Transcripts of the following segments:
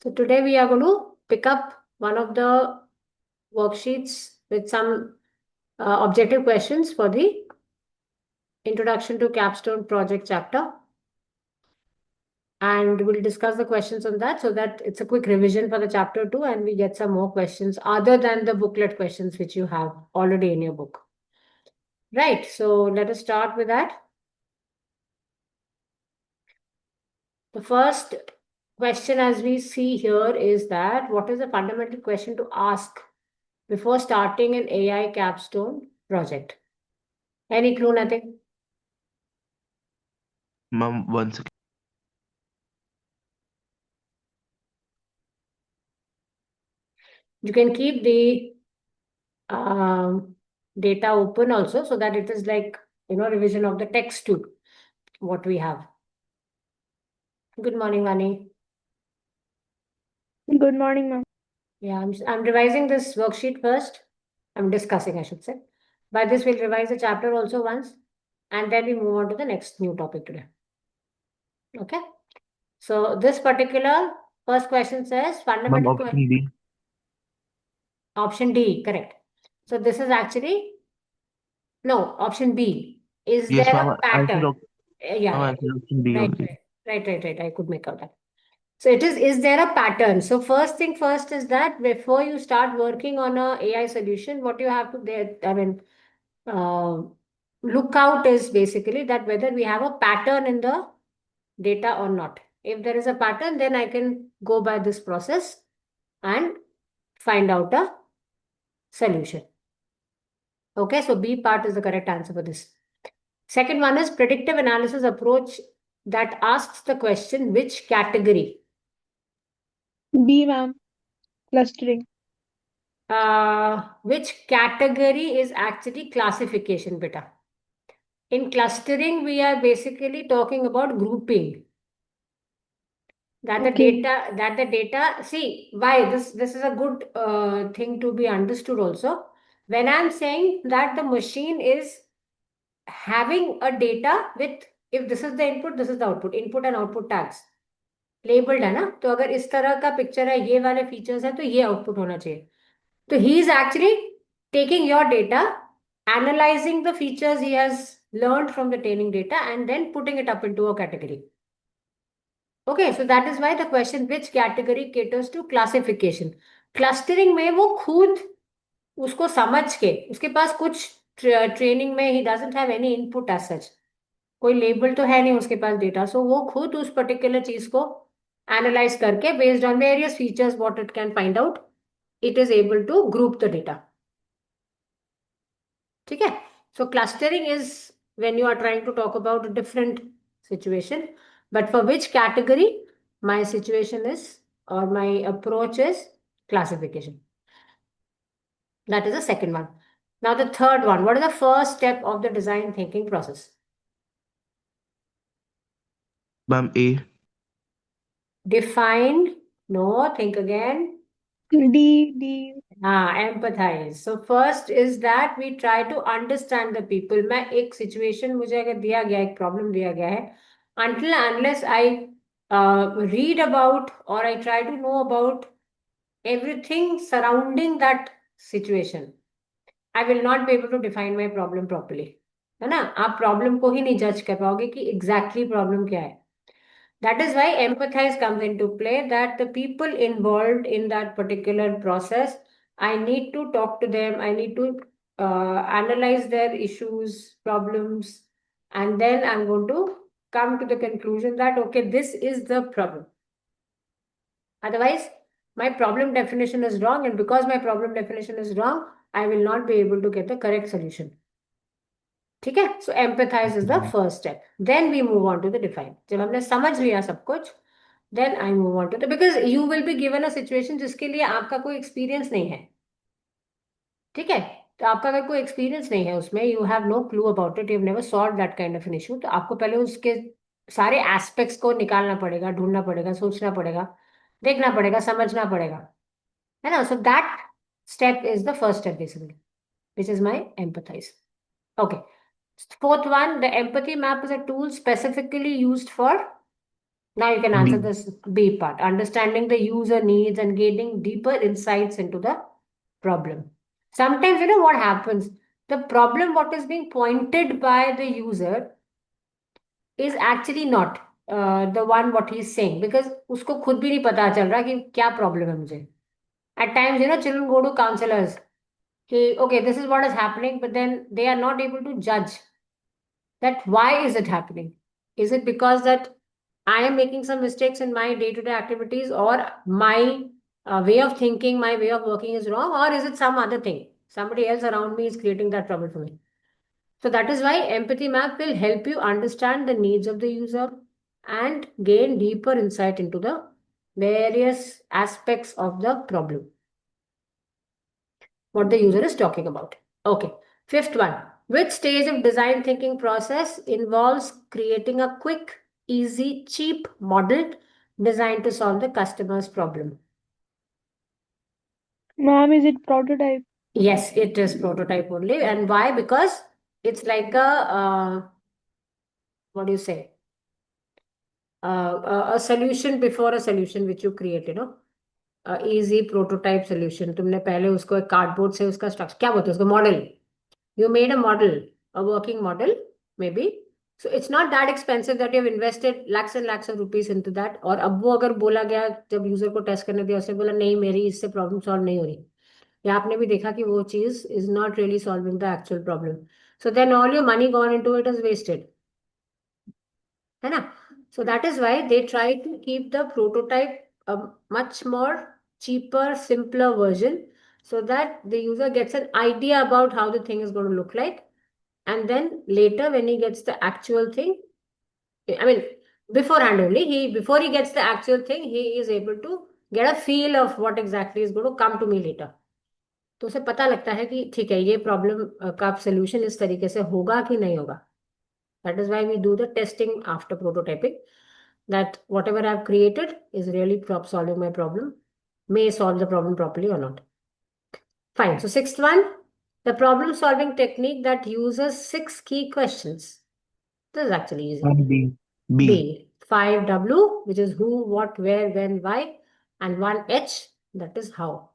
So today we are going to pick up one of the worksheets with some objective questions for the Introduction to Capstone Project chapter. And we'll discuss the questions on that so that it's a quick revision for the chapter 2 and we get some more questions other than the booklet questions which you have already in your book. Right, so let us start with that. The first question as we see here is that what is the fundamental question to ask before starting an AI capstone project? Any clue, nothing? Ma'am, once again. You can keep the data open also so that it is like, revision of the text too, what we have. Good morning, Vani. Good morning, ma'am. Yeah, I'm revising this worksheet first. I'm discussing, I should say. By this, we'll revise the chapter also once, and then we move on to the next new topic today. Okay. So this particular first question says Ma'am, fundamental option B. option D, correct. So this is actually no option B. Is Yes, there ma'am. a I said, pattern? ma'am, Yeah, I said option B right, only. right. I could make out that. So it is there a pattern? So first thing first is that before you start working on a AI solution, what you have to there, uh, look out is basically that whether we have a pattern in the data or not. If there is a pattern, then I can go by this process and find out a solution. Okay, so B part is the correct answer for this. Second one is predictive analysis approach that asks the question which category. B, ma'am. Clustering. Which category is actually classification, beta. In clustering, we are basically talking about grouping. Okay. That the data, see, why this is a good thing to be understood also. When I'm saying that the machine is having a data with, if this is the input, this is the output, input and output tags. Labelled है ना, तो अगर इस तरह का picture है, ये वाले फीचर्स है, तो ये आउटपुट होना चाहिए. तो he is actually taking your data, analyzing the features he has learned from the training data, and then putting it up into a category. Okay, so that is why the question which category caters to classification. Clustering में वो खुद उसको समझ के, उसके पास कुछ training में ही doesn't have any input as such, कोई लेबल तो है नहीं उसके पास डेटा, सो वो खुद उस पर्टिकुलर चीज को एनालाइज करके based on various features what it can find out, it is able to group the data. ठीक है. So clustering is when you are trying to talk about a different situation, but for which category my situation is or my approach is classification. That is the second one. Now the third one, what is the first step of the design thinking process? Ma'am, A. Define. No, think again. D. Empathize. So first is that we try to understand the people. मैं एक situation मुझे अगर दिया गया, एक problem दिया गया है, until unless I read about or I try to know about everything surrounding that situation, I will not be able to define my problem properly. है ना, आप problem को ही नहीं judge कर पाओगे कि exactly problem क्या है. That is why empathize comes into play, that the people involved in that particular process, I need to talk to them, I need to analyze their issues, problems, and then I'm going to come to the conclusion that, okay, this is the problem. Otherwise, my problem definition is wrong, and because my problem definition is wrong, I will not be able to get the correct solution. ठीक है. So empathise is the first step, then we move on to the define. जब हमने समझ लिया सब कुछ, then I move on to the, because you will be given a situation जिसके लिए आपका कोई एक्सपीरियंस नहीं है. ठीक है. तो आपका अगर कोई एक्सपीरियंस नहीं है उसमें, you have no clue about it, you have never solve that kind of an issue, तो आपको पहले उसके सारे एस्पेक्ट्स को निकालना पड़ेगा, ढूंढना पड़ेगा, सोचना पड़ेगा, देखना पड़ेगा, समझना पड़ेगा, है ना. So that step is the first step basically, which is my empathise. Okay. Fourth one, the empathy map is a tool specifically used for Now you can answer B. this B part, understanding the user needs and gaining deeper insights into the problem. Sometimes, what happens? The problem, what is being pointed by the user, is actually not the one what he's saying, because उसको खुद भी नहीं पता चल रहा कि क्या problem है मुझे. At times, children go to counselors. Okay, this is what is happening, but then they are not able to judge that why is it happening. Is it because that I am making some mistakes in my day-to-day activities, or my way of thinking, my way of working is wrong, or is it some other thing? Somebody else around me is creating that trouble for me. So that is why empathy map will help you understand the needs of the user and gain deeper insight into the various aspects of the problem, what the user is talking about. Okay. Fifth one. Which stage of design thinking process involves creating a quick, easy, cheap model designed to solve the customer's problem? Ma'am, is it prototype? Yes, it is prototype only. And why? Because it's like what do you say? A solution before a solution which you create, easy prototype solution. तुमने पहले उसको एक cardboard से उसका structure क्या बोलते हैं उसको model. You made a model, a working model, maybe. So it's not that expensive that you've invested lakhs and lakhs of rupees into that. और अब वो अगर बोला गया जब यूजर को टेस्ट करने दिया उसने बोला नहीं मेरी इससे प्रॉब्लम सॉल्व नहीं हो रही, या आपने भी देखा कि वो चीज is not really solving the actual problem, so then all your money gone into it is wasted, है ना. So that is why they try to keep the prototype a much more cheaper, simpler version, so that the user gets an idea about how the thing is going to look like. And then later, when he gets the actual thing, I mean, beforehand only, before he gets the actual thing, he is able to get a feel of what exactly is going to come to me later. तो उसे पता लगता है कि ठीक है ये problem का सोल्यूशन इस तरीके से होगा कि नहीं होगा. That is why we do the testing after prototyping, that whatever I've created is really solving my problem, may solve the problem properly or not. Fine. So sixth one, the problem solving technique that uses 6 key questions. This is actually easy. B. B. B. 5W, which is who, what, where, when, why, and 1H, that is how.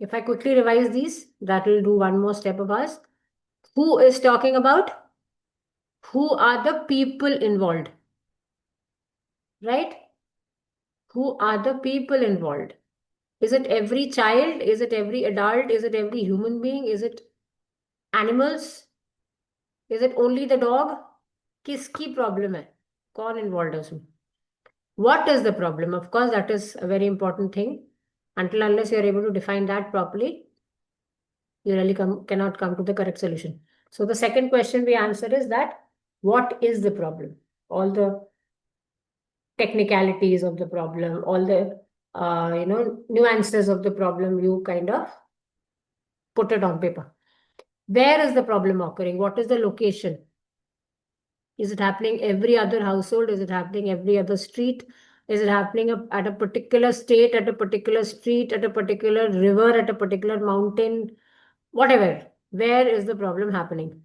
If I quickly revise these, that will do one more step of ours. Who is talking about? Who are the people involved? Right? Who are the people involved? Is it every child? Is it every adult? Is it every human being? Is it animals? Is it only the dog? किसकी problem है? कौन involved है उसमें? What is the problem? Of course, that is a very important thing. Until unless you are able to define that properly, you really cannot come to the correct solution. So the second question we answer is that what is the problem? All the technicalities of the problem, all the nuances of the problem, you kind of put it on paper. Where is the problem occurring? What is the location? Is it happening every other household? Is it happening every other street? Is it happening at a particular state, at a particular street, at a particular river, at a particular mountain? Whatever. Where is the problem happening?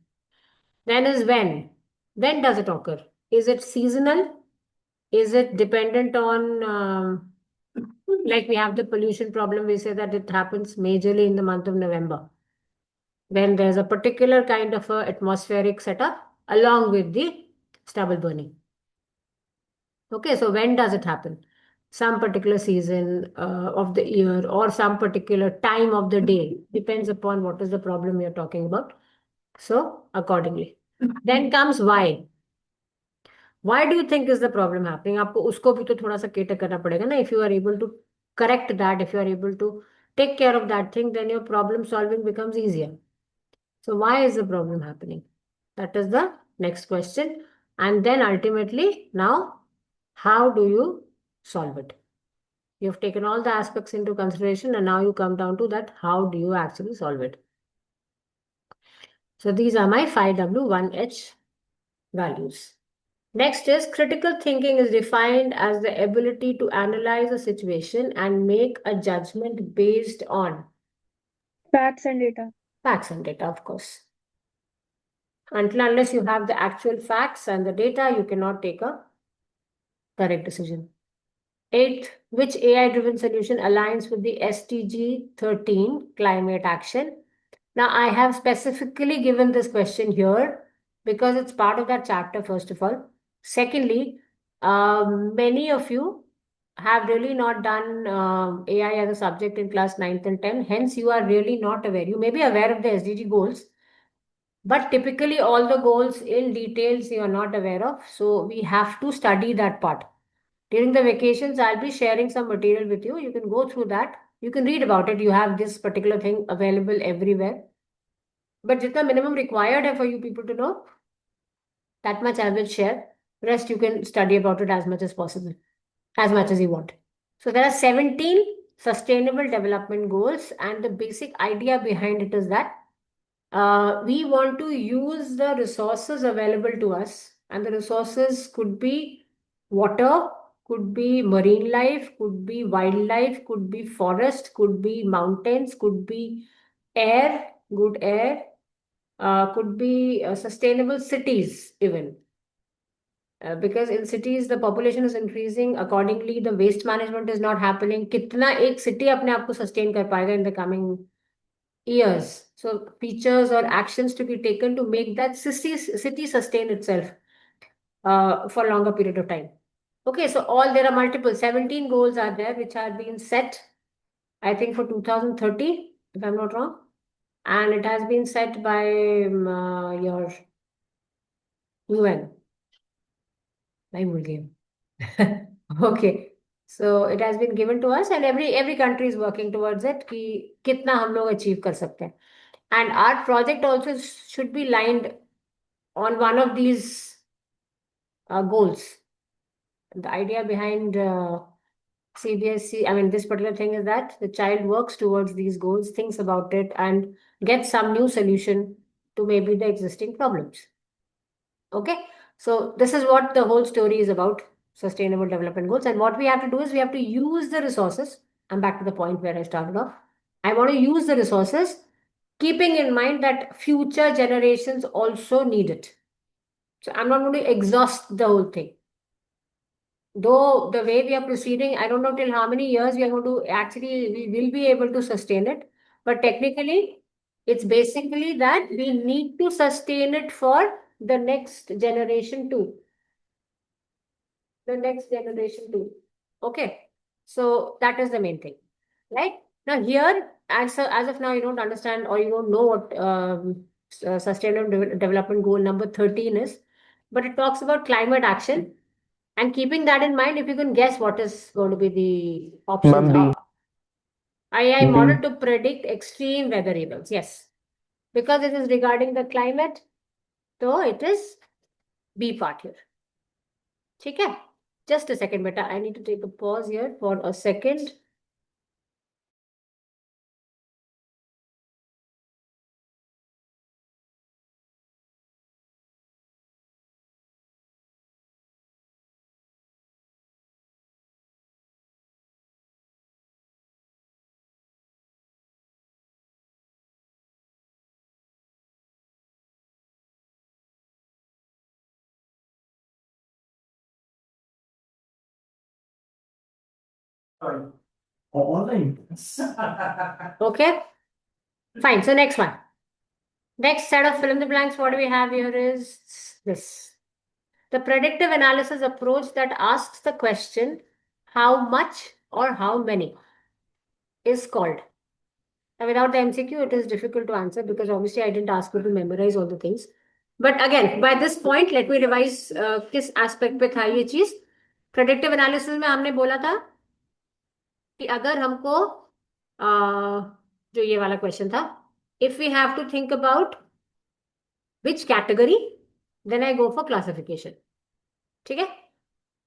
Then is when. When does it occur? Is it seasonal? Is it dependent on, like we have the pollution problem, we say that it happens majorly in the month of November, when there's a particular kind of a atmospheric setup along with the stubble burning. Okay, so when does it happen? Some particular season of the year or some particular time of the day, depends upon what is the problem you're talking about. So accordingly. Then comes why. Why do you think is the problem happening? आपको उसको भी तो थोड़ा सा cater करना पड़ेगा ना. If you are able to correct that, if you are able to take care of that thing, then your problem solving becomes easier. So why is the problem happening? That is the next question. And then ultimately, now, how do you solve it? You've taken all the aspects into consideration and now you come down to that, how do you actually solve it? So these are my 5W, 1H values. Next is critical thinking is defined as the ability to analyze a situation and make a judgment based on Facts and data. facts and data, of course. Until unless you have the actual facts and the data, you cannot take a correct decision. Eighth, which AI-driven solution aligns with the SDG 13 climate action? Now, I have specifically given this question here because it's part of that chapter, first of all. Secondly, many of you have really not done AI as a subject in class 9th and 10. Hence, you are really not aware. You may be aware of the SDG goals, but typically all the goals in details you are not aware of. So we have to study that part. During the vacations, I'll be sharing some material with you. You can go through that. You can read about it. You have this particular thing available everywhere. But just the minimum required है for you people to know, that much I will share. Rest you can study about it as much as possible, as much as you want. So there are 17 sustainable development goals, and the basic idea behind it is that we want to use the resources available to us, and the resources could be water, could be marine life, could be wildlife, could be forest, could be mountains, could be air, good air, could be sustainable cities even. Because in cities the population is increasing, accordingly the waste management is not happening. कितना एक city अपने आप को sustain कर पाएगा in the coming years? So features or actions to be taken to make that city sustain itself for a longer period of time. Okay, so all there are multiple 17 goals are there which are being set, I think for 2030, if I'm not wrong, and it has been set by your UN. I will give. Okay. So it has been given to us, and every country is working towards it कि कितना हम लोग achieve कर सकते हैं. And our project also should be lined on one of these goals. The idea behind CBSE, I mean, this particular thing is that the child works towards these goals, thinks about it, and gets some new solution to maybe the existing problems. Okay, so this is what the whole story is about, sustainable development goals. And what we have to do is we have to use the resources. I'm back to the point where I started off. I want to use the resources, keeping in mind that future generations also need it. So I'm not going to exhaust the whole thing. Though the way we are proceeding, I don't know till how many years we are going to actually, we will be able to sustain it. But technically, it's basically that we need to sustain it for the next generation too. The next generation too. Okay. So that is the main thing. Right? Now here, as of now, you don't understand or you don't know what sustainable development goal number 13 is, but it talks about climate action. And keeping that in mind, if you can guess what is going to be the options. Ma'am, B. AI B. model to predict extreme weather events. Yes. Because it is regarding the climate, so it is B part here. Okay. Just a second, beta. I need to take a pause here for a second. Online. Okay. Fine. So next one. Next set of fill in the blanks, what we have here is this. The predictive analysis approach that asks the question, how much or how many is called. Now, without the MCQ, it is difficult to answer because obviously I didn't ask you to memorize all the things. But again, by this point, let me revise किस aspect पे था ये चीज. Predictive analysis में हमने बोला था कि अगर हमको जो ये वाला क्वेश्चन था, if we have to think about which category, then I go for classification. ठीक है?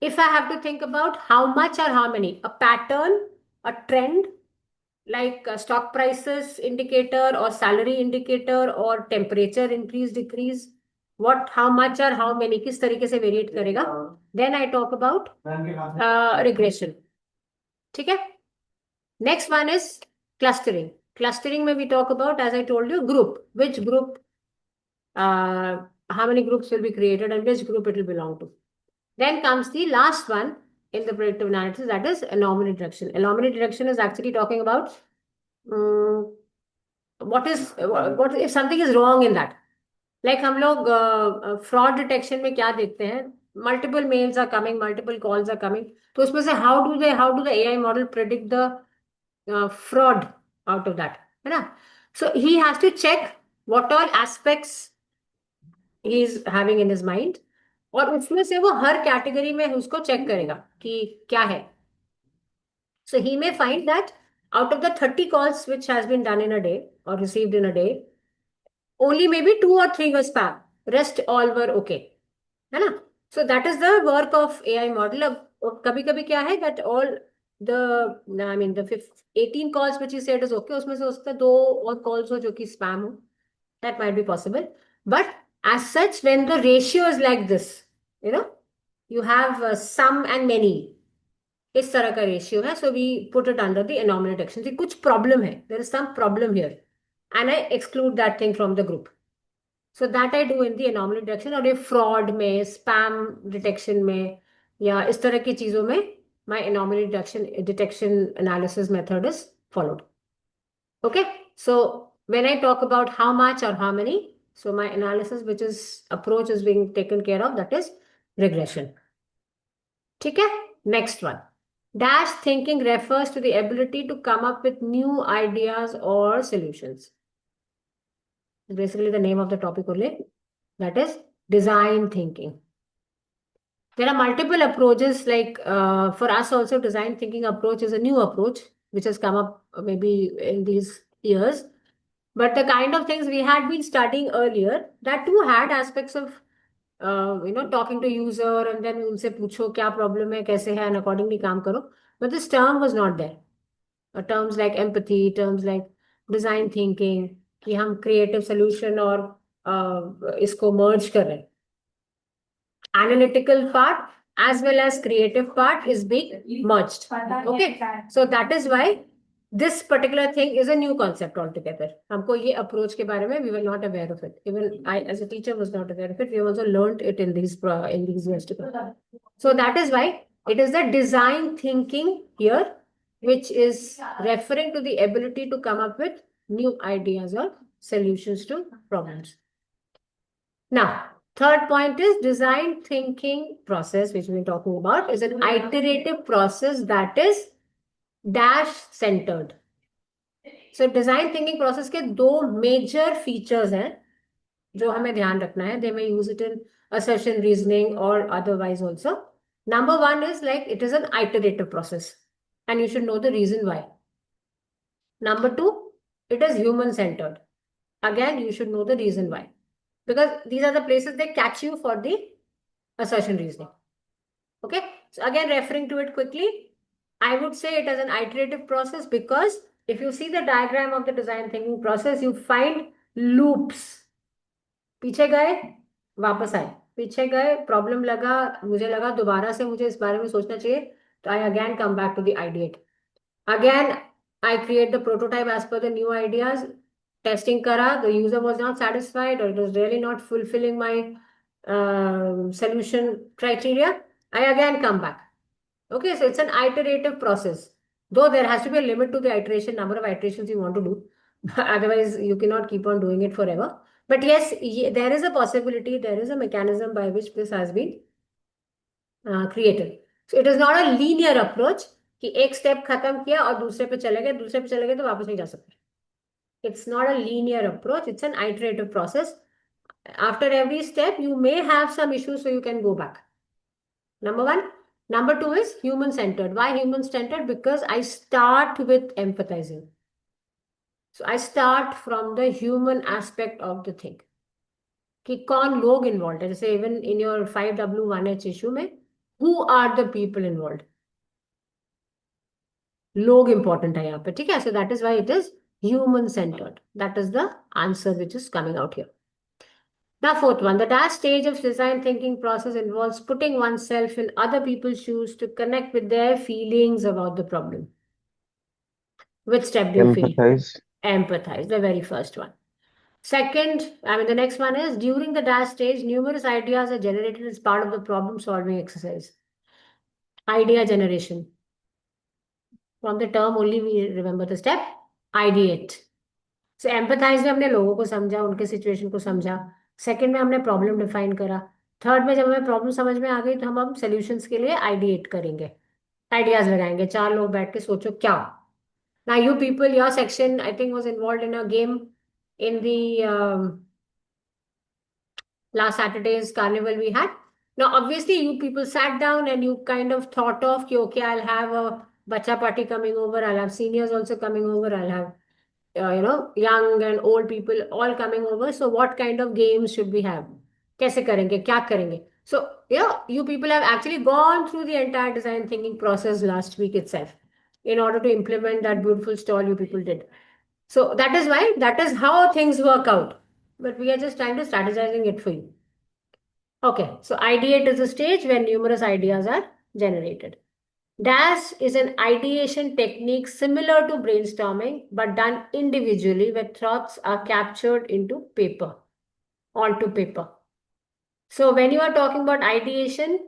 If I have to think about how much or how many, a pattern, a trend, like stock prices indicator or salary indicator or temperature increase, decrease, what, how much or how many, किस तरीके से variate करेगा, then I talk about regression. ठीक है? Next one is clustering. Clustering में we talk about, as I told you, group. Which group, how many groups will be created and which group it will belong to. Then comes the last one, in the predictive analysis, that is anomaly detection. Anomaly detection is actually talking about what if something is wrong in that. Like हम लोग fraud detection में क्या देखते हैं, multiple mails are coming, multiple calls are coming, तो उसमें से how do the AI model predict the fraud out of that, है ना? So he has to check what all aspects he is having in his mind, और उसमें से वो हर category में उसको चेक करेगा कि क्या है. So he may find that out of the 30 calls which has been done in a day or received in a day, only maybe 2 or 3 were spam. Rest all were okay. है ना? So that is the work of AI model. अब कभी कभी क्या है that all the 18 calls which he said is okay, उसमें से उसका 2 और calls हो जो कि spam हो. That might be possible. But as such, when the ratio is like this, you have some and many. इस तरह का रेशियो है, so we put it under the anomaly detection. कुछ प्रॉब्लम है, there is some problem here and I exclude that thing from the group. So that I do in the anomaly detection. और ये fraud में, spam detection में या इस तरह की चीजों में my anomaly detection analysis method is followed. Okay, so when I talk about how much or how many, so my analysis which is approach is being taken care of, that is regression. ठीक है? Next one. Dash thinking refers to the ability to come up with new ideas or solutions. Basically the name of the topic only. That is design thinking. There are multiple approaches, like for us also design thinking approach is a new approach which has come up maybe in these years. But the kind of things we had been studying earlier, that too had aspects of talking to user and then उनसे पूछो क्या problem है, कैसे है, and accordingly काम करो. But this term was not there. Terms like empathy, terms like design thinking, कि हम creative solution और इसको merge कर रहे हैं. Analytical part as well as creative part is being merged. Okay, so that is why this particular thing is a new concept altogether. हमको ये approach के बारे में we were not aware of it. Even I as a teacher was not aware of it. We have also learned it in these years to come. So that is why it is the design thinking here, which is referring to the ability to come up with new ideas or solutions to problems. Now, third point is design thinking process, which we're talking about, is an iterative process that is dash centered. So design thinking process के 2 major features हैं जो हमें ध्यान रखना है. They may use it in assertion reasoning or otherwise also. Number 1 is like it is an iterative process and you should know the reason why. Number 2, it is human centered. Again, you should know the reason why. Because these are the places they catch you for the assertion reasoning. Okay, so again referring to it quickly, I would say it as an iterative process because if you see the diagram of the design thinking process, you find loops. पीछे गए, वापस आए, पीछे गए, problem लगा, मुझे लगा दोबारा से मुझे इस बारे में सोचना चाहिए, तो I again come back to the ideate. Again, I create the prototype as per the new ideas. Testing kara, the user was not satisfied or it was really not fulfilling my solution criteria. I again come back. Okay, so it's an iterative process. Though there has to be a limit to the iteration, number of iterations you want to do. Otherwise, you cannot keep on doing it forever. But yes, there is a possibility, there is a mechanism by which this has been created. So it is not a linear approach कि एक step खत्म किया और दूसरे पे चले गए तो वापस नहीं जा सकते. It's not a linear approach, it's an iterative process. After every step, you may have some issues, so you can go back. Number 1. Number 2 is human-centered. Why human-centered? Because I start with empathizing. So I start from the human aspect of the thing. कि कौन लोग involved है, जैसे even in your 5W1H issue में, who are the people involved? लोग important है यहाँ पे, ठीक है? So that is why it is human-centered. That is the answer which is coming out here. Now, fourth one, the dash stage of design thinking process involves putting oneself in other people's shoes to connect with their feelings about the problem. Which step do you feel? Empathize. Empathize, the very first one. Second, the next one is during the dash stage, numerous ideas are generated as part of the problem solving exercise. Idea generation. From the term only we remember the step, ideate. So empathize में हमने लोगों को समझा, उनके situation को समझा. Second में हमने प्रॉब्लम डिफाइन करा. थर्ड में जब हमें प्रॉब्लम समझ में आ गई तो हम अब सोल्यूशंस के लिए आइडिएट करेंगे, आइडियाज लगाएंगे. चार लोग बैठ के सोचो क्या. Now you people, your section I think was involved in a game in the last Saturday's carnival we had. Now, obviously, you people sat down and you kind of thought of, ki, okay, I'll have a bacha party coming over, I'll have seniors also coming over, I'll have, young and old people all coming over. So, what kind of games should we have? कैसे करेंगे, क्या करेंगे? So, you people have actually gone through the entire design thinking process last week itself in order to implement that beautiful stall you people did. So, that is why, that is how things work out. But we are just trying to strategizing it for you. Okay, so ideate is a stage where numerous ideas are generated. Dash is an ideation technique similar to brainstorming but done individually where thoughts are captured into paper, onto paper. So when you are talking about ideation,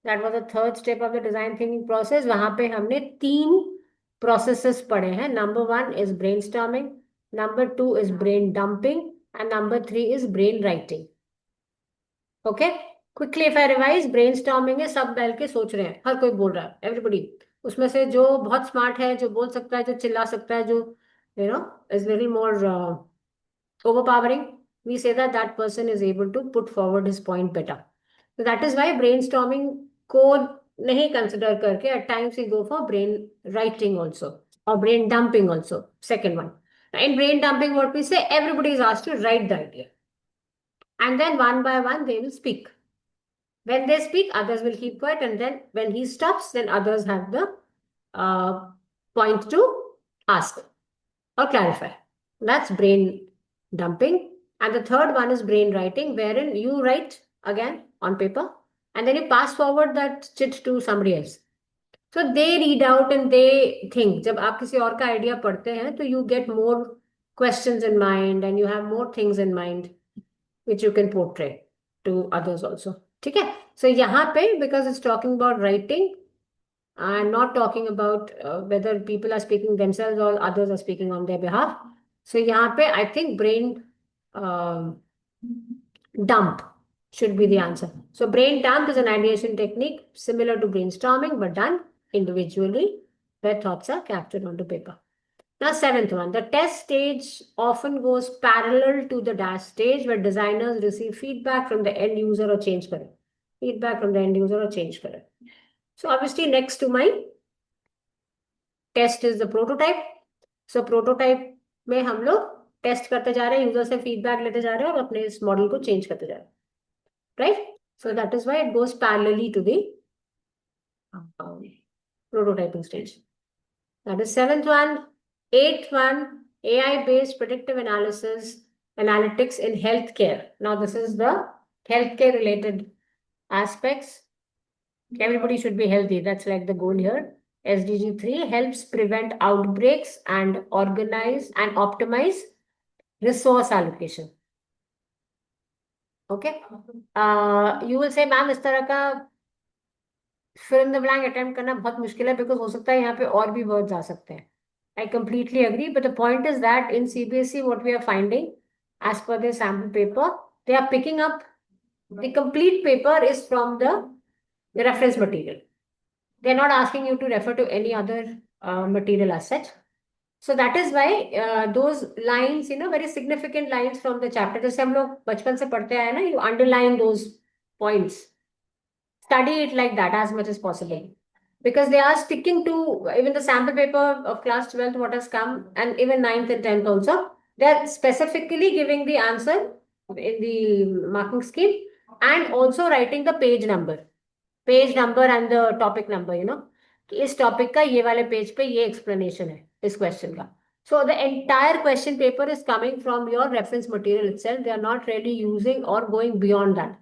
that was the third step of the design thinking process. वहां पे हमने तीन processes पढ़े हैं. Number one is brainstorming, number two is brain dumping, and number three is brain writing. Okay, quickly if I revise, brainstorming है, सब बैल के सोच रहे हैं, हर कोई बोल रहा है, एवरीबडी. उसमें से जो बहुत स्मार्ट है, जो बोल सकता है, जो चिल्ला सकता है, जो is very more overpowering, we say that that person is able to put forward his point better. So that is why brainstorming को नहीं consider करके at times we go for brain writing also or brain dumping also. Second one. In brain dumping, what we say, everybody is asked to write the idea. And then one by one they will speak. When they speak, others will keep quiet, and then when he stops, then others have the point to ask or clarify. That's brain dumping. And the third one is brain writing, wherein you write again on paper and then you pass forward that chit to somebody else. So they read out and they think. जब आप किसी और का idea पढ़ते हैं तो you get more questions in mind and you have more things in mind which you can portray to others also. ठीक है? So यहाँ पे, because it's talking about writing, I'm not talking about whether people are speaking themselves or others are speaking on their behalf. So यहाँ पे I think brain dump should be the answer. So brain dump is an ideation technique similar to brainstorming but done individually where thoughts are captured onto paper. Now, seventh one, the test stage often goes parallel to the dash stage where designers receive feedback from the end user or change करे. Feedback from the end user or change करे. So obviously next to my test is the prototype. So prototype में हम लोग test करते जा रहे हैं, user से फीडबैक लेते जा रहे हैं और अपने इस मॉडल को चेंज करते जा रहे हैं, right? So that is why it goes parallelly to the prototyping stage. That is seventh one. Eighth one, AI-based predictive analytics in healthcare. Now, this is the healthcare-related aspects. Everybody should be healthy. That's like the goal here. SDG 3 helps prevent outbreaks and organize and optimize resource allocation. Okay. You will say, ma'am, इस तरह का fill in the blank attempt करना बहुत मुश्किल है because हो सकता है यहाँ पे और भी words आ सकते हैं. I completely agree, but the point is that in CBSE, what we are finding, as per the sample paper, they are picking up the complete paper is from the reference material. They're not asking you to refer to any other material as such. So that is why those lines, very significant lines from the chapter, जैसे हम लोग बचपन से पढ़ते आए ना, you underline those points. Study it like that as much as possible. Because they are sticking to even the sample paper of class 12th, what has come, and even 9th and 10th also. They're specifically giving the answer in the marking scheme and also writing the page number and the topic number, कि इस topic का ये वाले page पे ये explanation है इस question का. So the entire question paper is coming from your reference material itself. They are not really using or going beyond that.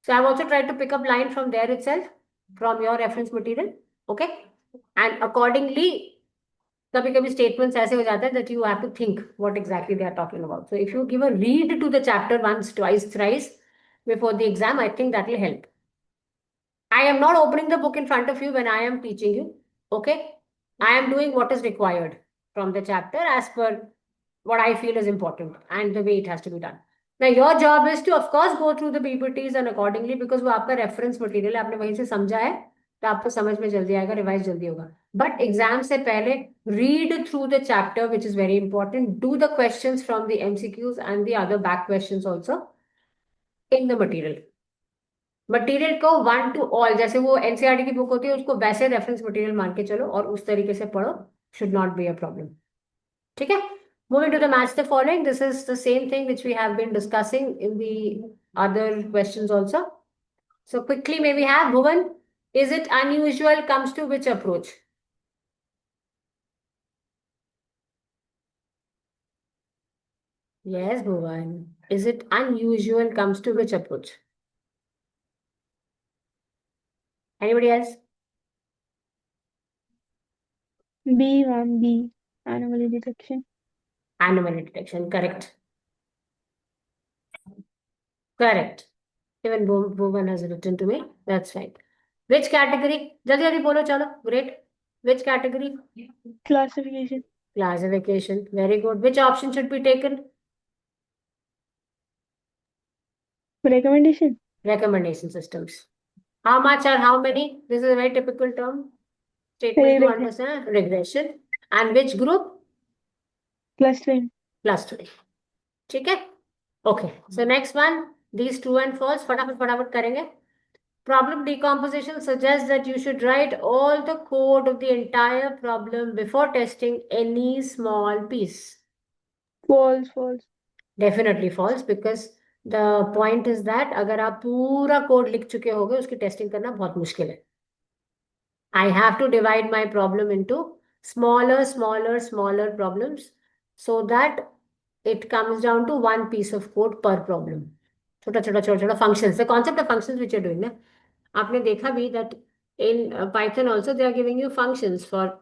So I've also tried to pick up line from there itself, from your reference material. Okay. And accordingly, कभी-कभी statements ऐसे हो जाते हैं that you have to think what exactly they are talking about. So if you give a read to the chapter once, twice, thrice before the exam, I think that will help. I am not opening the book in front of you when I am teaching you. Okay? I am doing what is required from the chapter as per what I feel is important and the way it has to be done. Now, your job is to, of course, go through the PPTs and accordingly because वो आपका reference material है, आपने वहीं से समझा है, तो आपको समझ में जल्दी आएगा, रिवाइज जल्दी होगा. But exam से पहले read through the chapter, which is very important. Do the questions from the MCQs and the other back questions also in the material. Material को 1 to all, जैसे वो एनसीईआरटी की बुक होती है उसको वैसे रेफरेंस मटेरियल मान के चलो और उस तरीके से पढ़ो. Should not be a problem. ठीक है. Moving to the match the following. This is the same thing which we have been discussing in the other questions also. So quickly may we have Bhuvan. Is it unusual comes to which approach? Yes, Bhuvan. Is it unusual comes to which approach? Anybody else? B, ma'am, B. Anomaly detection. Anomaly detection. Correct. Correct. Even Bhuvan has written to me. That's right. Which category? Jaldi jaldi bolo chalo. Great. Which category? Classification. Classification. Very good. Which option should be taken? Recommendation. Recommendation systems. How much or how many? This is a very typical term. Statement to Regression. understand. Regression. And which group? Clustering. Clustering. ठीक है. Okay. So next one. These true and false. फटाफट करेंगे. Problem decomposition suggests that you should write all the code of the entire problem before testing any small piece. False, false. Definitely false because the point is that अगर आप पूरा code लिख चुके होगे उसकी testing करना बहुत मुश्किल है. I have to divide my problem into smaller problems so that it comes down to one piece of code per problem. छोटा functions. The concept of functions which you're doing ना, आपने देखा भी that in Python also they are giving you functions for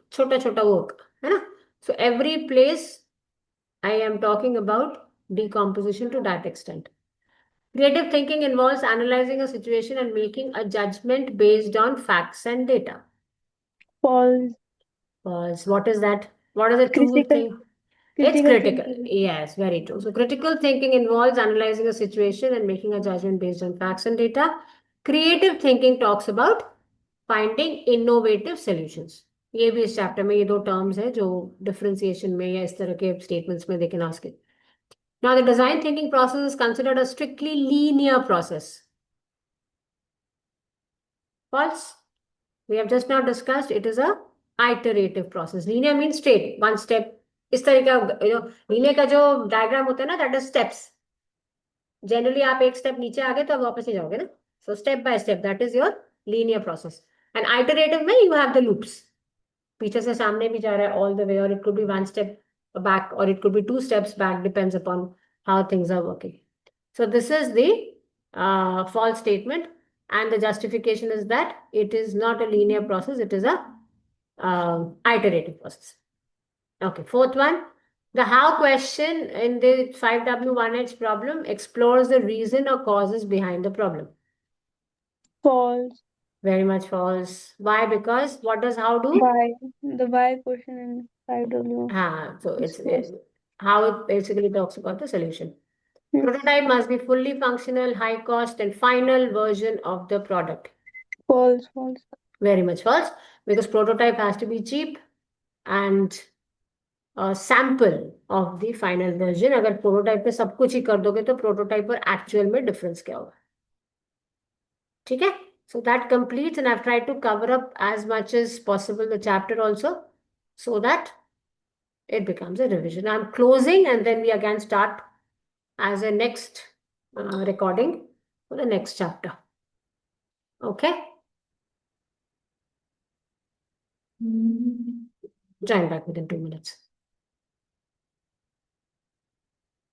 छोटा work, है ना? So every place I am talking about decomposition to that extent. Creative thinking involves analyzing a situation and making a judgment based on facts and data. False. False. What is that? What is the true Critical. thing? It's Critical critical. thinking. Yes, very true. So critical thinking involves analyzing a situation and making a judgment based on facts and data. Creative thinking talks about finding innovative solutions. ये भी इस chapter में ये दो terms है जो differentiation में या इस तरह के स्टेटमेंट्स में they can ask it. Now the design thinking process is considered a strictly linear process. False. We have just now discussed it is a iterative process. Linear means straight, one step. इस तरह का linear का जो diagram होता है ना, that is steps. Generally आप एक step नीचे आ गए तो आप वापस नहीं जाओगे ना. So step by step, that is your linear process. And iterative में you have the loops. पीछे से सामने भी जा रहा है all the way, or it could be one step back, or it could be 2 steps back, depends upon how things are working. So this is the false statement. And the justification is that it is not a linear process, it is a iterative process. Okay, fourth one. The how question in the 5W1H problem explores the reason or causes behind the problem. False. Very much false. Why? Because what does how do? Why? The why question in 5W. So is it's false. how it basically talks about the solution. Hmm. Prototype must be fully functional, high cost, and final version of the product. False, false. Very much false because prototype has to be cheap and a sample of the final version. अगर prototype पे सब कुछ ही कर दोगे तो prototype और actual में difference क्या होगा? ठीक है? So that completes, and I've tried to cover up as much as possible the chapter also so that it becomes a revision. I'm closing and then we again start as a next recording for the next chapter. Okay? Join back within 2 minutes.